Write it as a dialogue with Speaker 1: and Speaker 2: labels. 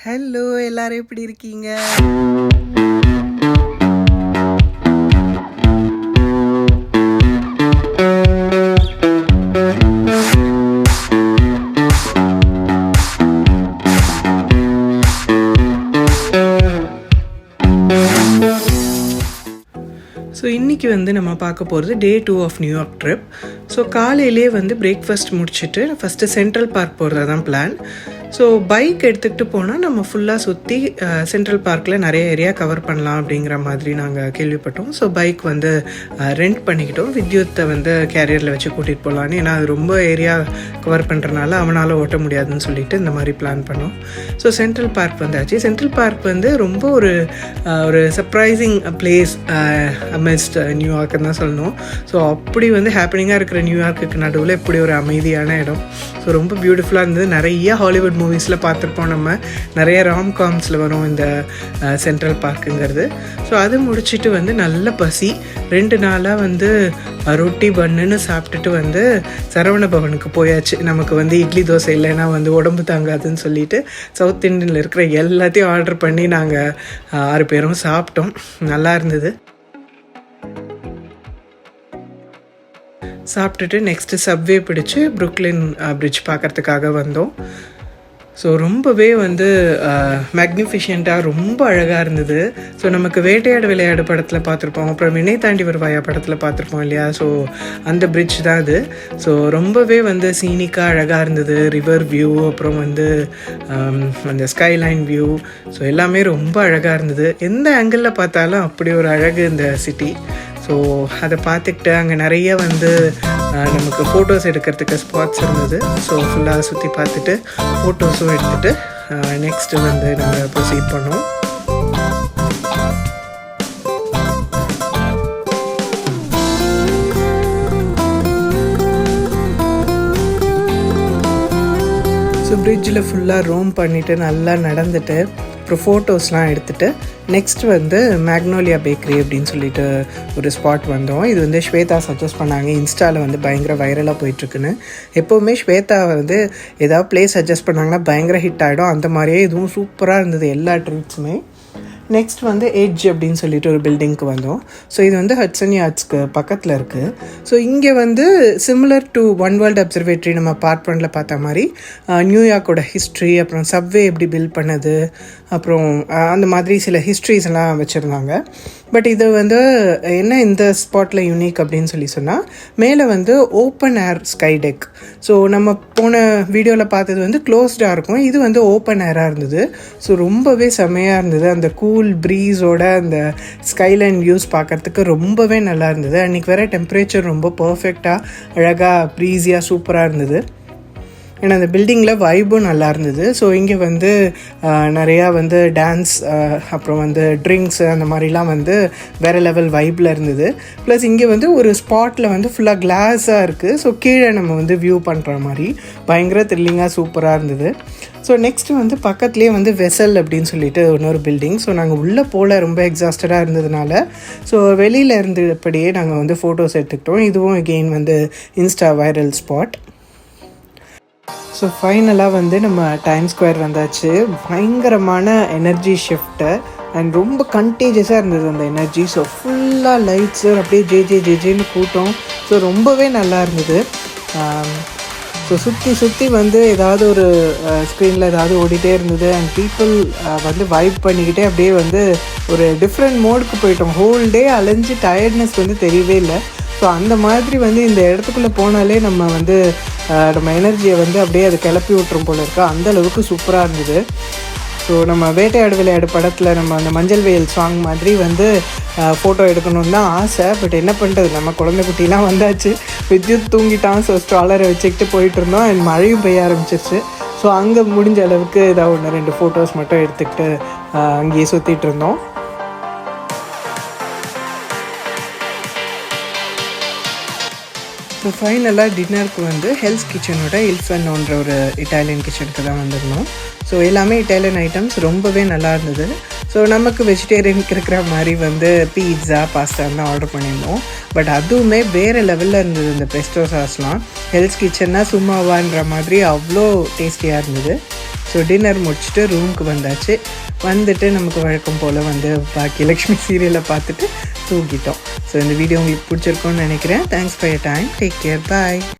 Speaker 1: Hello எல்லாரும் எப்படி இருக்கீங்க? ஸோ இன்றைக்கி நம்ம பார்க்க போகிறது டே 2 ஆஃப் நியூயார்க் ட்ரிப். ஸோ காலையிலே பிரேக்ஃபாஸ்ட் முடிச்சுட்டு ஃபஸ்ட்டு சென்ட்ரல் பார்க் போகிறதா தான் பிளான். ஸோ பைக் எடுத்துக்கிட்டு போனால் நம்ம ஃபுல்லாக சுற்றி சென்ட்ரல் பார்க்கில் நிறைய ஏரியா கவர் பண்ணலாம் அப்படிங்கிற மாதிரி நாங்கள் கேள்விப்பட்டோம். ஸோ பைக் ரெண்ட் பண்ணிக்கிட்டோம். வித்யுத்தை கேரியரில் வச்சு கூட்டிகிட்டு போகலான்னு, ஏன்னா அது ரொம்ப ஏரியா கவர் பண்ணுறனால அவனால் ஓட்ட முடியாதுன்னு சொல்லிட்டு இந்த மாதிரி பிளான் பண்ணோம். ஸோ சென்ட்ரல் பார்க் வந்தாச்சு. சென்ட்ரல் பார்க் ரொம்ப ஒரு சர்ப்ரைசிங் பிளேஸ் அமெஸ்ட் நியூயார்க்குன்னு தான் சொல்லணும். ஸோ அப்படி ஹேப்பனிங்காக இருக்கிற நியூயார்க்குக்கு நடுவில் இப்படி ஒரு அமைதியான இடம். ஸோ ரொம்ப பியூட்டிஃபுல்லாக இருந்தது. நிறைய ஹாலிவுட் மூவிஸில் பார்த்துருப்போம், நம்ம நிறைய ராம்காம்ஸில் வரும் இந்த சென்ட்ரல் பார்க்குங்கிறது. ஸோ அது முடிச்சுட்டு நல்ல பசி. 2 நாளாக ரொட்டி பண்ணுன்னு சாப்பிட்டுட்டு சரவண பவனுக்கு போயாச்சு. நமக்கு இட்லி தோசை இல்லைன்னா உடம்பு தாங்காதுன்னு சொல்லிட்டு சவுத் இண்டியனில் இருக்கிற எல்லாத்தையும் ஆர்டர் பண்ணி நாங்கள் 6 பேரும் சாப்பிட்டோம். நல்லா இருந்தது. சாப்பிட்டுட்டு நெக்ஸ்ட்டு சப்வே பிடிச்சி புருக்லின் பிரிட்ஜ் பார்க்குறதுக்காக வந்தோம். ஸோ ரொம்பவே மேக்னிஃபிஷியண்ட்டாக ரொம்ப அழகாக இருந்தது. ஸோ நமக்கு வேட்டையாடு விளையாடு படத்தில் பார்த்துருப்போம், அப்புறம் வினை தாண்டி வருவாயா படத்தில் பார்த்துருப்போம் இல்லையா? ஸோ அந்த பிரிட்ஜ் தான் அது. ஸோ ரொம்பவே சீனிக்காக அழகாக இருந்தது. ரிவர் வியூ, அப்புறம் அந்த ஸ்கைலைன் வியூ, ஸோ எல்லாமே ரொம்ப அழகாக இருந்தது. எந்த ஆங்கிளில் பார்த்தாலும் அப்படி ஒரு அழகு இந்த சிட்டி. ஸோ அதை பார்த்துக்கிட்டு அங்கே நிறைய நமக்கு ஃபோட்டோஸ் எடுக்கிறதுக்கு ஸ்பாட்ஸ் இருந்தது. ஸோ ஃபுல்லாக சுற்றி பார்த்துட்டு ஃபோட்டோஸும் எடுத்துகிட்டு நெக்ஸ்ட்டு நாங்கள் ப்ரொசீட் பண்ணோம். ஸோ பிரிட்ஜில் ஃபுல்லாக ரோம் பண்ணிவிட்டு நல்லா நடந்துட்டு அப்புறம் ஃபோட்டோஸ்லாம் எடுத்துகிட்டு நெக்ஸ்ட் மேக்னோலியா பேக்கரி அப்படின்னு சொல்லிட்டு ஒரு ஸ்பாட் வந்தோம். இது ஸ்வேதா சஜஸ்ட் பண்ணாங்க. இன்ஸ்டாவில் பயங்கர வைரலாக போயிட்டுருக்குன்னு. எப்போவுமே ஸ்வேதா ஏதாவது பிளேஸ் சஜஸ்ட் பண்ணாங்கன்னா பயங்கர ஹிட் ஆகிடும். அந்த மாதிரியே இதுவும் சூப்பராக இருந்தது எல்லா ட்ரீட்ஸுமே. நெக்ஸ்ட் எட்ஜ் அப்படின்னு சொல்லிட்டு ஒரு பில்டிங்க்கு வந்தோம். ஸோ இது ஹட்சன் யார்ட்ஸ்க்கு பக்கத்தில் இருக்குது. ஸோ இங்கே similar to one world observatory நம்ம பார்ட்மெண்ட்டில் பார்த்த மாதிரி நியூயார்க்கோட ஹிஸ்ட்ரி, அப்புறம் சப்வே எப்படி பில்ட் பண்ணது, அப்புறம் அந்த மாதிரி சில ஹிஸ்ட்ரிஸ் எல்லாம் வச்சுருந்தாங்க. பட் இது என்ன இந்த ஸ்பாட்டில் யூனிக் அப்படின்னு சொன்னால், மேலே open air sky tech. So நம்ம போன வீடியோவில் பார்த்தது க்ளோஸ்டாக இருக்கும். இது ஓப்பன் ஏராக இருந்தது. ஸோ ரொம்பவே செமையாக இருந்தது. அந்த கூல் ப்ரீஸோட அந்த ஸ்கைலைன் வியூஸ் பார்க்குறதுக்கு ரொம்பவே நல்லா இருந்தது. அன்றைக்கி வேறு டெம்பரேச்சர் ரொம்ப பர்ஃபெக்டாக அழகாக ப்ரீஸியாக சூப்பராக இருந்தது. ஏன்னா அந்த பில்டிங்கில் வைபும் நல்லா இருந்தது. ஸோ இங்கே நிறையா டான்ஸ், அப்புறம் ட்ரிங்க்ஸு, அந்த மாதிரிலாம் வேறு லெவல் வைப்பில் இருந்தது. ப்ளஸ் இங்கே ஒரு ஸ்பாட்டில் ஃபுல்லாக கிளாஸாக இருக்குது. ஸோ கீழே நம்ம வியூ பண்ணுற மாதிரி பயங்கர த்ரில்லிங்காக சூப்பராக இருந்தது. ஸோ நெக்ஸ்ட்டு பக்கத்துலேயே வெசல் அப்படின்னு சொல்லிட்டு இன்னொரு பில்டிங். ஸோ நாங்கள் உள்ளே போல் ரொம்ப எக்ஸாஸ்டடாக இருந்ததுனால ஸோ வெளியில் இருந்தபடியே நாங்கள் ஃபோட்டோஸ் எடுத்துக்கிட்டோம். இதுவும் again Insta viral spot. So ஃபைனலாக நம்ம டைம் ஸ்கொயர் வந்தாச்சு. பயங்கரமான எனர்ஜி ஷிஃப்ட்டு அண்ட் ரொம்ப கண்டேஜியஸாக இருந்தது அந்த எனர்ஜி. ஸோ ஃபுல்லாக லைட்ஸு அப்படியே ஜேன்னு கூட்டம். ஸோ ரொம்பவே நல்லா இருந்தது. ஸோ சுற்றி ஏதாவது ஒரு ஸ்க்ரீனில் ஏதாவது ஓடிட்டே இருந்தது. அண்ட் பீப்புள் வைப் பண்ணிக்கிட்டே அப்படியே ஒரு டிஃப்ரெண்ட் மோடுக்கு போயிட்டோம். ஹோல் டே அலைஞ்சு டயர்ட்னஸ் தெரியவே இல்லை. ஸோ அந்த மாதிரி இந்த இடத்துக்குள்ளே போனாலே நம்ம எனர்ஜியை அப்படியே அதை கிளப்பி விட்டுரும் போல இருக்கா, அந்தளவுக்கு சூப்பராக இருந்தது. ஸோ நம்ம வேட்டையாடு விளையாடு படத்தில் நம்ம அந்த மஞ்சள் வெயில் சாங் மாதிரி ஃபோட்டோ எடுக்கணுன்னு தான் ஆசை. பட் என்ன பண்ணுறது, நம்ம குழந்தை குட்டிலாம் வந்தாச்சு. வித்யுத் தூங்கிட்டான். ஸோ ஸ்ட்ராலரை வச்சுக்கிட்டு போயிட்டு இருந்தோம். அண்ட் மழையும் பெய்ய ஆரம்பிச்சிருச்சு. ஸோ அங்கே முடிஞ்ச அளவுக்கு ஏதாவது 1-2 ஃபோட்டோஸ் மட்டும் எடுத்துக்கிட்டு அங்கேயே சுற்றிட்டு இருந்தோம். ஸோ ஃபைனலாக டின்னருக்கு ஹெல்ஸ் கிச்சனோட இல்ஃபனோன்ற ஒரு இட்டாலியன் கிச்சனுக்கு தான் வந்திருந்தோம். ஸோ எல்லாமே இட்டாலியன் ஐட்டம்ஸ் ரொம்பவே நல்லா இருந்தது. ஸோ நமக்கு வெஜிடேரியனுக்கு இருக்கிற மாதிரி பீட்ஸா பாஸ்தான்னு தான் ஆர்டர் பண்ணியிருந்தோம். பட் அதுவுமே வேறு லெவலில் இருந்தது. இந்த பெஸ்டோ சாஸ்லாம் ஹெல்ஸ் கிச்சன்னா சும்மாவான்ற மாதிரி அவ்வளோ டேஸ்டியாக இருந்தது. ஸோ டின்னர் முடிச்சுட்டு ரூமுக்கு வந்தாச்சு. வந்துட்டு நமக்கு வழக்கம் போல் வந்து பாக்கியலக்ஷ்மி சீரியலை பார்த்துட்டு தூங்கிட்டோம். ஸோ இந்த வீடியோ உங்களுக்கு பிடிச்சிருக்கும்னு நினைக்கிறேன். Thanks for your time. Take care. Bye.